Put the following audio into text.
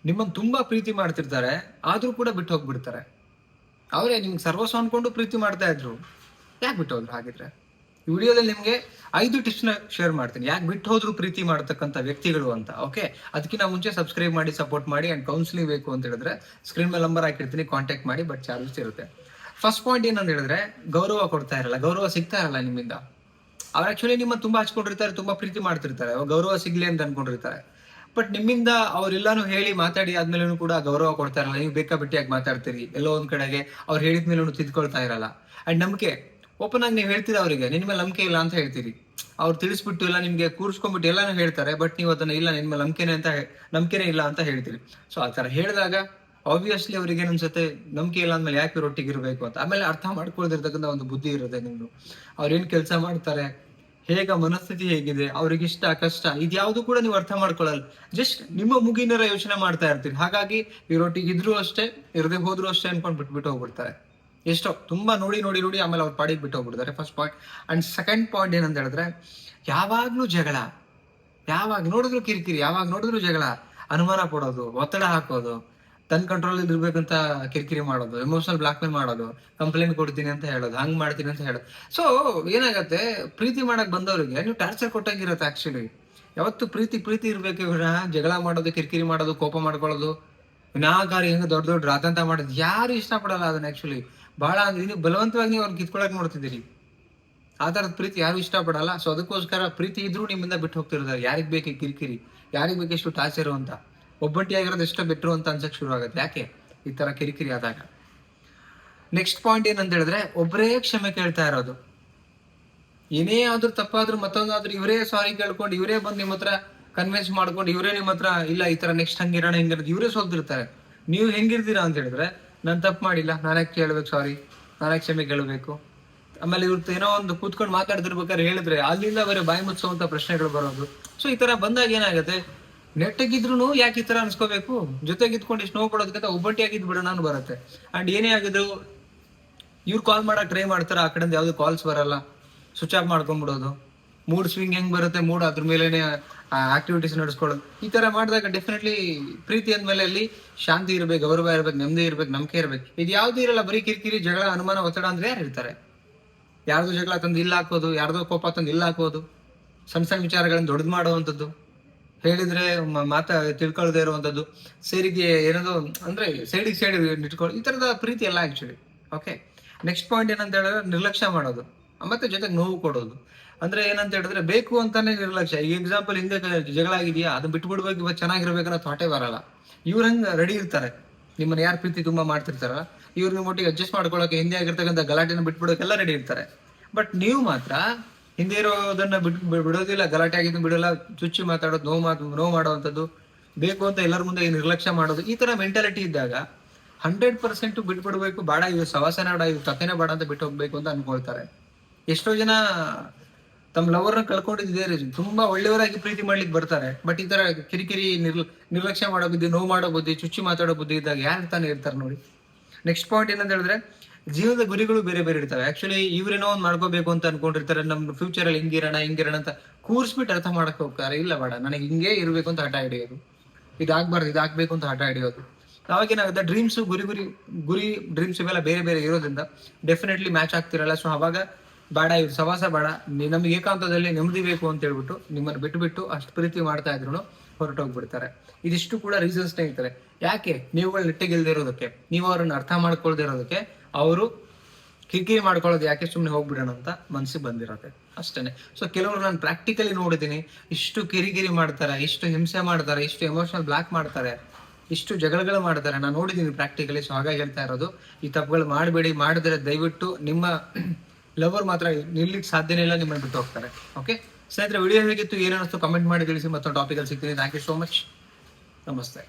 ನಿಮ್ಮನ್ನು ತುಂಬಾ ಪ್ರೀತಿ ಮಾಡ್ತಿರ್ತಾರೆ, ಆದ್ರೂ ಕೂಡ ಬಿಟ್ಟು ಹೋಗ್ಬಿಡ್ತಾರೆ. ಅವರೇ ನಿಮ್ಗೆ ಸರ್ವಸ್ವ ಅನ್ಕೊಂಡು ಪ್ರೀತಿ ಮಾಡ್ತಾ ಇದ್ರು, ಯಾಕೆ ಬಿಟ್ಟು ಹೋದ್ರು ಹಾಗಿದ್ರೆ? ಈ ವಿಡಿಯೋದಲ್ಲಿ ನಿಮ್ಗೆ 5 ಟಿಪ್ಸ್ ನ ಶೇರ್ ಮಾಡ್ತೀನಿ, ಯಾಕೆ ಬಿಟ್ಟು ಹೋದ್ರು ಪ್ರೀತಿ ಮಾಡತಕ್ಕಂಥ ವ್ಯಕ್ತಿಗಳು ಅಂತ. ಓಕೆ, ಅದಕ್ಕಿಂತ ಮುಂಚೆ ಸಬ್ಸ್ಕ್ರೈಬ್ ಮಾಡಿ, ಸಪೋರ್ಟ್ ಮಾಡಿ. ಅಂಡ್ ಕೌನ್ಸಿಲಿಂಗ್ ಬೇಕು ಅಂತ ಹೇಳಿದ್ರೆ ಸ್ಕ್ರೀನ್ ಮೇಲೆ ನಂಬರ್ ಹಾಕಿರ್ತೀನಿ, ಕಾಂಟ್ಯಾಕ್ಟ್ ಮಾಡಿ. ಬಟ್ ಚಾರ್ಜಸ್ ಇರುತ್ತೆ. ಫಸ್ಟ್ ಪಾಯಿಂಟ್ ಏನಂತ ಹೇಳಿದ್ರೆ, ಗೌರವ ಕೊಡ್ತಾ ಇರಲ್ಲ, ಗೌರವ ಸಿಗ್ತಾ ಇರಲ್ಲ ನಿಮ್ಮಿಂದ. ಅವ್ರು ಆಕ್ಚುಲಿ ನಿಮ್ಮ ತುಂಬಾ ಹಚ್ಕೊಂಡಿರ್ತಾರೆ, ತುಂಬಾ ಪ್ರೀತಿ ಮಾಡ್ತಿರ್ತಾರೆ, ಗೌರವ ಸಿಗ್ಲಿ ಅಂತ ಅನ್ಕೊಂಡಿರ್ತಾರೆ. ಬಟ್ ನಿಮ್ಮಿಂದ ಅವ್ರೆಲ್ಲಾನು ಹೇಳಿ ಮಾತಾಡಿ ಆದ್ಮೇಲೆ ಕೂಡ ಗೌರವ ಕೊಡ್ತಾ ಇರಲ್ಲ. ನೀವು ಬೇಕಾಬಿಟ್ಟಿಯಾಗಿ ಮಾತಾಡ್ತೀರಿ, ಎಲ್ಲೋ ಒಂದ್ ಕಡೆಗೆ ಅವ್ರು ಹೇಳಿದ ಮೇಲೆ ತಿದ್ಕೊಳ್ತಾ ಇರಲ್ಲ. ಅಂಡ್ ನಂಬಿಕೆ, ಓಪನ್ ಆಗಿ ನೀವು ಹೇಳ್ತೀರಾ ಅವರಿಗೆ ನಿನ್ ಮೇಲೆ ನಂಬಿಕೆ ಇಲ್ಲ ಅಂತ ಹೇಳ್ತೀರಿ. ಅವ್ರು ತಿಳಿಸ್ಬಿಟ್ಟು ಎಲ್ಲ ನಿಮ್ಗೆ ಕೂರ್ಸ್ಕೊಂಡ್ಬಿಟ್ಟು ಎಲ್ಲಾನು ಹೇಳ್ತಾರೆ, ಬಟ್ ನೀವು ಅದನ್ನ ಇಲ್ಲ ನಿನ್ ಮೇಲೆ ನಂಬಿಕೆನೇ ಇಲ್ಲ ಅಂತ ಹೇಳ್ತೀರಿ. ಸೊ ಆ ತರ ಹೇಳಿದಾಗ ಆಬ್ವಿಯಸ್ಲಿ ಅವ್ರಿಗೆ ಏನ್ ಅನ್ಸುತ್ತೆ, ನಂಬಿಕೆ ಇಲ್ಲ ಅಂದ್ಮೇಲೆ ಯಾಕೆ ಒಟ್ಟಿಗೆ ಇರಬೇಕು ಅಂತ. ಆಮೇಲೆ ಅರ್ಥ ಮಾಡ್ಕೊಳ್ದಿರ್ತಕ್ಕಂಥ ಒಂದು ಬುದ್ಧಿ ಇರುತ್ತೆ ನಿಮ್ದು. ಅವ್ರೇನ್ ಕೆಲಸ ಮಾಡ್ತಾರೆ, ಹೇಗ ಮನಸ್ಥಿತಿ ಹೇಗಿದೆ, ಅವ್ರಿಗೆ ಇಷ್ಟ ಕಷ್ಟ ಇದ್ಯಾವುದು ಕೂಡ ನೀವು ಅರ್ಥ ಮಾಡ್ಕೊಳ್ಳಲ್ಲ. ಜಸ್ಟ್ ನಿಮ್ಮ ಮುಗಿನರ ಯೋಚನೆ ಮಾಡ್ತಾ ಇರ್ತೀರಿ. ಹಾಗಾಗಿ ಇವರೊಟ್ಟಿಗೆ ಇದ್ರು ಅಷ್ಟೇ, ಇರದೆ ಹೋದ್ರು ಅಷ್ಟೇ ಅನ್ಕೊಂಡ್ ಬಿಟ್ಬಿಟ್ಟು ಹೋಗ್ಬಿಡ್ತಾರೆ. ಎಷ್ಟೋ ತುಂಬಾ ನೋಡಿ ನೋಡಿ ನೋಡಿ ಆಮೇಲೆ ಅವ್ರು ಪಾಡಿಗೆ ಬಿಟ್ಟು ಹೋಗ್ಬಿಡ್ತಾರೆ. First point. And second point ಏನಂತ ಹೇಳಿದ್ರೆ, ಯಾವಾಗ್ಲೂ ಜಗಳ, ಯಾವಾಗ ನೋಡಿದ್ರು ಕಿರಿಕಿರಿ, ಯಾವಾಗ ನೋಡಿದ್ರು ಜಗಳ, ಅನುಮಾನ ಪಡೋದು, ಒತ್ತಡ ಹಾಕೋದು, ತನ್ನ ಕಂಟ್ರೋಲ್ ಇರ್ಬೇಕಂತ ಕಿರಿಕಿರಿ ಮಾಡೋದು, ಎಮೋಷನಲ್ ಬ್ಲಾಕ್ ಮೇಲ್ ಮಾಡೋದು, ಕಂಪ್ಲೇಂಟ್ ಕೊಡ್ತೀನಿ ಅಂತ ಹೇಳೋದು, ಹಂಗ್ ಮಾಡ್ತೀನಿ ಅಂತ ಹೇಳೋದು. ಸೊ ಏನಾಗತ್ತೆ, ಪ್ರೀತಿ ಮಾಡಕ್ ಬಂದವರಿಗೆ ನೀವು ಟಾರ್ಚರ್ ಕೊಟ್ಟಂಗಿರುತ್ತೆ. ಆಕ್ಚುಲಿ ಯಾವತ್ತು ಪ್ರೀತಿ ಪ್ರೀತಿ ಇರ್ಬೇಕು, ಜಗಳ ಮಾಡೋದು, ಕಿರಿಕಿರಿ ಮಾಡೋದು, ಕೋಪ ಮಾಡ್ಕೊಳ್ಳೋದು, ವಿನಾಕಾರಿ ಹೆಂಗ ದೊಡ್ಡ ದೊಡ್ಡ ರಾತಂತ ಮಾಡೋದು ಯಾರು ಇಷ್ಟಪಡಲ್ಲ ಅದನ್ನ. ಆಕ್ಚುಲಿ ಬಹಳ ನೀವು ಬಲವಂತವಾಗಿ ನೀವು ಅವ್ರನ್ನ ಕಿತ್ಕೊಳಕ್ ನೋಡ್ತಿದ್ದೀರಿ. ಆ ತರದ ಪ್ರೀತಿ ಯಾರು ಇಷ್ಟಪಡಲ್ಲ. ಸೊ ಅದಕ್ಕೋಸ್ಕರ ಪ್ರೀತಿ ಇದ್ರೂ ನಿಮ್ಮಿಂದ ಬಿಟ್ಟು ಹೋಗ್ತಿರ್ತಾರೆ. ಯಾರಿಗ್ ಬೇಕು ಕಿರಿಕಿರಿ, ಯಾರಿಗ್ ಬೇಕು ಎಷ್ಟು ಟಾರ್ಚರ್ ಅಂತ, ಒಬ್ಬಟ್ಟಿಯಾಗಿರೋದು ಎಷ್ಟೋ ಬೆಟ್ರು ಅಂತ ಅನ್ಸಕ್ ಶುರು ಆಗುತ್ತೆ. ಯಾಕೆ ಈ ತರ ಕಿರಿಕಿರಿ ಆದಾಗ. ನೆಕ್ಸ್ಟ್ ಪಾಯಿಂಟ್ ಏನಂತ ಹೇಳಿದ್ರೆ, ಒಬ್ಬರೇ ಕ್ಷಮೆ ಕೇಳ್ತಾ ಇರೋದು. ಏನೇ ಆದ್ರೂ ತಪ್ಪಾದ್ರೂ ಮತ್ತೊಂದಾದ್ರೂ ಇವರೇ ಸಾರಿ ಕೇಳ್ಕೊಂಡು, ಇವರೇ ಬಂದು ನಿಮ್ಮ ಹತ್ರ ಕನ್ವಿನ್ಸ್ ಮಾಡ್ಕೊಂಡು, ಇವರೇ ನಿಮ್ಮ ಹತ್ರ ಇಲ್ಲ ಈ ತರ ನೆಕ್ಸ್ಟ್ ಹಂಗಿರೋಣ ಹಿಂಗಿರೋದು ಇವರೇ ಸೋಲ್ತಿರ್ತಾರೆ. ನೀವು ಹೆಂಗಿರ್ತೀರಾ ಅಂತ ಹೇಳಿದ್ರೆ, ನಾನು ತಪ್ಪು ಮಾಡಿಲ್ಲ, ನಾನೇ ಕೇಳ್ಬೇಕು ಸಾರಿ, ನಾನೇ ಕ್ಷಮೆ ಕೇಳಬೇಕು. ಆಮೇಲೆ ಇವ್ರದ್ದು ಏನೋ ಒಂದು ಕೂತ್ಕೊಂಡು ಮಾತಾಡ್ತಿರ್ಬೇಕಾದ್ರೆ ಹೇಳಿದ್ರೆ ಅಲ್ಲಿಂದ ಬರೀ ಬಾಯಿ ಮುಚ್ಚುವಂತ ಪ್ರಶ್ನೆಗಳು ಬರೋದು. ಸೊ ಈ ತರ ಬಂದಾಗ ಏನಾಗುತ್ತೆ, ನೆಟ್ಟಗಿದ್ರು ಯಾಕೆ ಈ ತರ ಅನ್ಸ್ಕೋಬೇಕು, ಜೊತೆಗಿದ್ಕೊಂಡು ಇಷ್ಟು ನೋವು ಕೊಡೋದಕ್ಕಿಂತ ಒಬ್ಬಟ್ಟಿಯಾಗಿದ್ ಬಿಡೋಣ ನಾನು ಬರುತ್ತೆ. ಅಂಡ್ ಏನೇ ಆಗಿದ್ರು ಇವ್ರು ಕಾಲ್ ಮಾಡಕ್ ಟ್ರೈ ಮಾಡ್ತಾರ, ಆ ಕಡೆಯಿಂದ ಯಾವ್ದು ಕಾಲ್ಸ್ ಬರಲ್ಲ, ಸ್ವಿಚ್ ಆಫ್ ಮಾಡ್ಕೊಂಡ್ಬಿಡೋದು. ಮೂಡ್ ಸ್ವಿಂಗ್ ಹೆಂಗ್ ಬರುತ್ತೆ, ಮೂಡ್ ಅದ್ರ ಮೇಲೆನೆ ಆಕ್ಟಿವಿಟೀಸ್ ನಡೆಸ್ಕೊಳ್ಳೋದು. ಈ ತರ ಮಾಡಿದಾಗ ಡೆಫಿನೆಟ್ಲಿ ಪ್ರೀತಿ ಅಂದ್ಮೇಲೆ ಅಲ್ಲಿ ಶಾಂತಿ ಇರ್ಬೇಕು, ಗೌರವ ಇರ್ಬೇಕು, ನೆಮ್ಮದಿ ಇರ್ಬೇಕು, ನಂಬಿಕೆ ಇರ್ಬೇಕು. ಇದು ಯಾವ್ದು ಇರಲ್ಲ, ಬರೀ ಕಿರಿಕಿರಿ, ಜಗಳ, ಅನುಮಾನ, ಒತ್ತಡ ಅಂದ್ರೆ ಯಾರು ಇರ್ತಾರೆ? ಯಾರ್ದು ಜಗಳ ತಂದು ಇಲ್ಲ ಹಾಕೋದು, ಯಾರ್ದೋ ಕೋಪ ತಂದು ಇಲ್ಲ ಹಾಕೋದು, ಸಣ್ಣ ಸಣ್ಣ ವಿಚಾರಗಳನ್ನ ದೊಡ್ಡದು ಮಾಡುವಂಥದ್ದು, ಹೇಳಿದ್ರೆ ತಿಳ್ಕೊಳ್ಳದೆ ಇರುವಂತದ್ದು, ಸೇರಿಗೆ ಏನದು ಅಂದ್ರೆ ಸೈಡಿಗೆ ಸೈಡ್ ಇಟ್ಕೊಳ್ಳಿ, ಈ ತರದ ಪ್ರೀತಿ ಎಲ್ಲ ಆಕ್ಚುಲಿ. ಓಕೆ, ನೆಕ್ಸ್ಟ್ ಪಾಯಿಂಟ್ ಏನಂತ ಹೇಳಿದ್ರೆ, ನಿರ್ಲಕ್ಷ್ಯ ಮಾಡೋದು ಮತ್ತೆ ಜೊತೆಗೆ ನೋವು ಕೊಡೋದು. ಅಂದ್ರೆ ಏನಂತ ಹೇಳಿದ್ರೆ, ಬೇಕು ಅಂತಾನೆ ನಿರ್ಲಕ್ಷ್ಯ. ಈಗ ಎಕ್ಸಾಂಪಲ್, ಹಿಂದೆ ಜಗಳ ಆಗಿದೆಯಾ, ಅದನ್ನ ಬಿಟ್ಟು ಬಿಡ್ಬೇಕು, ಇವತ್ತು ಚೆನ್ನಾಗಿರ್ಬೇಕನ್ನೋ ಥಾಟೇ ಬರಲ್ಲ. ಇವ್ರ ಹಂಗ ರೆಡಿ ಇರ್ತಾರೆ, ನಿಮ್ಮನ್ನ ಯಾರು ಪ್ರೀತಿ ತುಂಬಾ ಮಾಡ್ತಿರ್ತಾರಲ್ಲ, ಇವ್ರು ನಿಮ್ಮ ಒಟ್ಟಿಗೆ ಅಡ್ಜಸ್ಟ್ ಮಾಡ್ಕೊಳಕ್ಕೆ, ಹಿಂದೆ ಆಗಿರ್ತಕ್ಕಂಥ ಗಲಾಟೆನ ಬಿಟ್ಬಿಡೋಕೆಲ್ಲ ರೆಡಿ ಇರ್ತಾರೆ. ಬಟ್ ನೀವು ಮಾತ್ರ ಹಿಂದೆ ಇರೋದನ್ನ ಬಿಡೋದಿಲ್ಲ, ಗಲಾಟೆ ಆಗಿದ್ದು ಬಿಡೋಲ್ಲ, ಚುಚ್ಚಿ ಮಾತಾಡೋದು, ನೋವು ಮಾಡುವಂಥದ್ದು, ಬೇಕು ಅಂತ ಎಲ್ಲರ ಮುಂದೆ ನಿರ್ಲಕ್ಷ್ಯ ಮಾಡೋದು. ಈ ತರ ಮೆಂಟಾಲಿಟಿ ಇದ್ದಾಗ 100% ಬಿಟ್ಬಿಡ್ಬೇಕು, ಬೇಡ ಇವ್ ಸವಾಸನ ಬೇಡ, ಇವ್ ಕಥೆನೇ ಬೇಡ ಅಂತ ಬಿಟ್ಟು ಹೋಗ್ಬೇಕು ಅಂತ ಅನ್ಕೊಳ್ತಾರೆ. ಎಷ್ಟೋ ಜನ ತಮ್ಮ ಲವರ್ನ ಕಳ್ಕೊಂಡಿದ್ದಾರೆ, ತುಂಬಾ ಒಳ್ಳೆಯವರಾಗಿ ಪ್ರೀತಿ ಮಾಡ್ಲಿಕ್ಕೆ ಬರ್ತಾರೆ. ಬಟ್ ಈ ತರ ಕಿರಿಕಿರಿ, ನಿರ್ಲಕ್ಷ್ಯ ಮಾಡೋ ಬುದ್ಧಿ, ನೋವು ಮಾಡೋ ಬುದ್ಧಿ, ಚುಚ್ಚಿ ಮಾತಾಡೋ ಬುದ್ಧಿ ಇದ್ದಾಗ ಯಾರು ತಾನೇ ಇರ್ತಾರೆ ನೋಡಿ. ನೆಕ್ಸ್ಟ್ ಪಾಯಿಂಟ್ ಏನಂತ ಹೇಳಿದ್ರೆ, ಜೀವನದ ಗುರಿಗಳು ಬೇರೆ ಬೇರೆ ಇರ್ತವೆ. ಆಕ್ಚುಲಿ ಇವ್ರೇನೋ ಒಂದ್ ಮಾಡ್ಕೋಬೇಕು ಅಂತ ಅನ್ಕೊಂಡಿರ್ತಾರೆ, ನಮ್ ಫ್ಯೂಚರ್ ಅಲ್ಲಿ ಹಿಂಗಿರೋಣ ಅಂತ ಕೂರ್ಸ್ಬಿಟ್ಟು ಅರ್ಥ ಮಾಡಕ್ ಹೋಗ್ತಾರೆ. ಇಲ್ಲ ಬೇಡ, ನನಗೆ ಹಿಂಗೆ ಇರ್ಬೇಕು ಅಂತ ಹಠ ಹಿಡಿಯೋದು, ಇದಾಗ್ಬಾರ್ದು ಇದಾಗ್ಬೇಕು ಅಂತ ಹಠ ಹಿಡಿಯೋದು. ಅವಾಗ ಏನಾಗುತ್ತೆ, ಗುರಿ ಡ್ರೀಮ್ಸ್ ಇವೆಲ್ಲ ಬೇರೆ ಬೇರೆ ಇರೋದ್ರಿಂದ ಡೆಫಿನೆಟ್ಲಿ ಮ್ಯಾಚ್ ಆಗ್ತಿರಲ್ಲ. ಸೊ ಅವಾಗ ಬೇಡ, ಇವ್ರು ಸವಾಸ ಬೇಡ, ನಮ್ಗೆ ಏಕಾಂತದಲ್ಲಿ ನೆಮ್ಮದಿ ಬೇಕು ಅಂತ ಹೇಳ್ಬಿಟ್ಟು ನಿಮ್ಮನ್ನು ಬಿಟ್ಟು ಅಷ್ಟು ಪ್ರೀತಿ ಮಾಡ್ತಾ ಇದ್ರು ಹೊರಟೋಗ್ಬಿಡ್ತಾರೆ. ಇದಿಷ್ಟು ಕೂಡ ರೀಸನ್ಸ್ ಇರ್ತಾರೆ. ಯಾಕೆ ನೀವುಗಳು ನೆಟ್ಟಿಗಿಲ್ದೇ ಇರೋದಕ್ಕೆ, ನೀವು ಅವ್ರನ್ನ ಅರ್ಥ ಮಾಡ್ಕೊಳ್ದೇ ಇರೋದಕ್ಕೆ, ಅವರು ಕಿರಿಕಿರಿ ಮಾಡ್ಕೊಳ್ಳೋದು ಯಾಕೆ, ಸುಮ್ಮನೆ ಹೋಗ್ಬಿಡೋಣ ಅಂತ ಮನ್ಸಿಗೆ ಬಂದಿರುತ್ತೆ ಅಷ್ಟೇನೆ. ಸೊ ಕೆಲವರು ನಾನು ಪ್ರಾಕ್ಟಿಕಲಿ ನೋಡಿದ್ದೀನಿ, ಇಷ್ಟು ಕಿರಿಕಿರಿ ಮಾಡ್ತಾರೆ, ಇಷ್ಟು ಹಿಂಸೆ ಮಾಡ್ತಾರೆ, ಇಷ್ಟು ಎಮೋಷನಲ್ ಬ್ಲಾಕ್ ಮಾಡ್ತಾರೆ, ಇಷ್ಟು ಜಗಳಗಳು ಮಾಡ್ತಾರೆ, ನಾನು ನೋಡಿದ್ದೀನಿ ಪ್ರಾಕ್ಟಿಕಲಿ. ಸೊ ಹಾಗಾಗಿ ಹೇಳ್ತಾ ಇರೋದು, ಈ ತಪ್ಪುಗಳು ಮಾಡಬೇಡಿ. ಮಾಡಿದ್ರೆ ದಯವಿಟ್ಟು ನಿಮ್ಮ ಲವರ್ ಮಾತ್ರ ನಿಲ್ಲಿಕ್ಕೆ ಸಾಧ್ಯನೇ ಇಲ್ಲ, ನಿಮ್ಮನ್ನು ಬಿಟ್ಟು ಹೋಗ್ತಾರೆ. ಓಕೆ ಸ್ನೇಹಿತರೆ, ವಿಡಿಯೋ ಹೇಗಿತ್ತು, ಏನೇನಿಸ್ತು ಕಮೆಂಟ್ ಮಾಡಿ ತಿಳಿಸಿ. ಮತ್ತೊಂದು ಟಾಪಿಕಲ್ಲಿ ಸಿಗ್ತೀನಿ. Thank you so much. ನಮಸ್ತೆ.